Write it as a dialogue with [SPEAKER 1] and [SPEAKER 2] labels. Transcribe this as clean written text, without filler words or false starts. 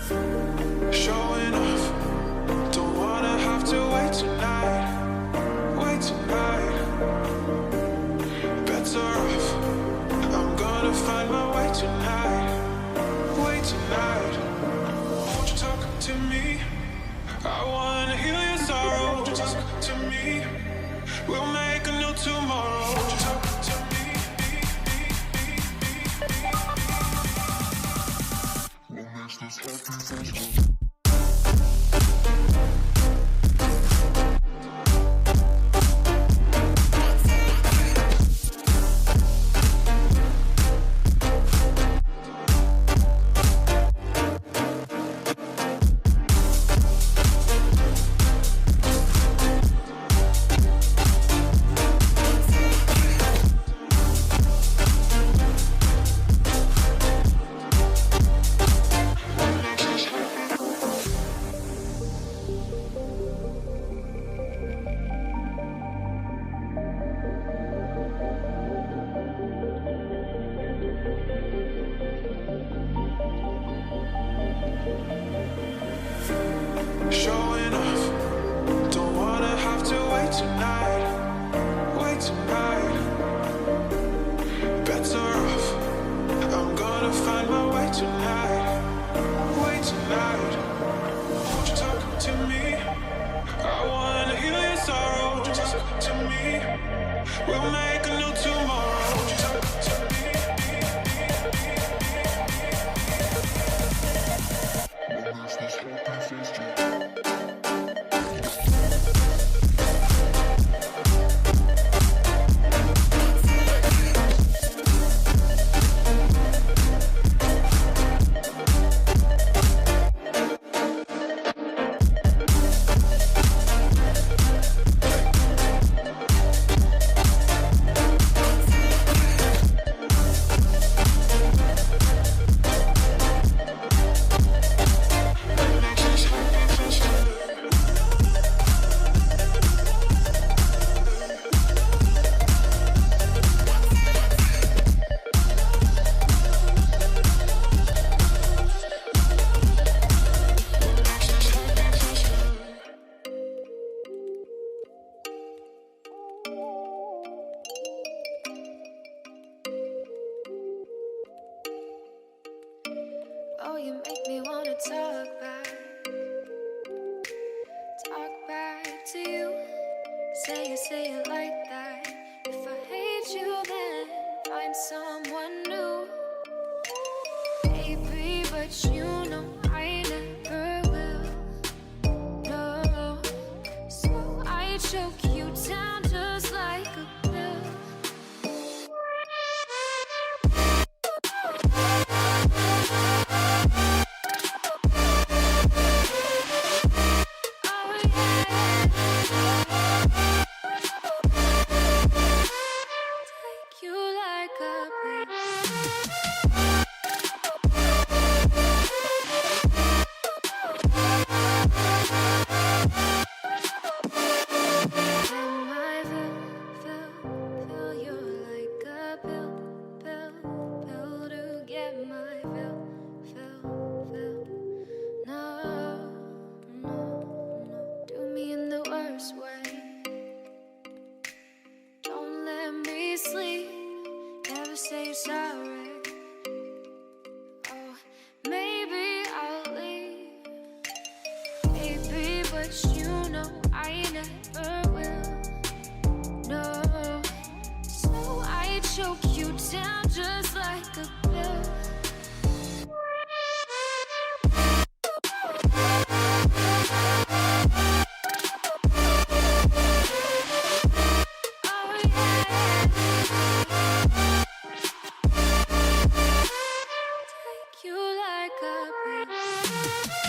[SPEAKER 1] Showing off, don't wanna have to wait tonight. Wait tonight, better off. I'm gonna find my way tonight. Wait tonight, won't you talk to me? I wanna heal your sorrow. Won't you talk to me? We'll make a new tomorrow. Won't you talk to me? What makes this happy? Showing off, don't wanna have to wait tonight. Wait tonight, better off. I'm gonna find my way tonight. Wait tonight, won't you talk to me? I wanna heal your sorrow. Won't you talk to me? We'll make a new tomorrow. Won't you talk to me? What makes this happy face?
[SPEAKER 2] Oh, you make me wanna talk back to you. Say it like that. If I hate you, then find someone new. Baby, but you know I never will. No, so I choke you down just like a pill. Say you're sorry. Oh, maybe I'll leave. Baby, but you know I never will. No, so I choke you down just like a pill. You like a bitch.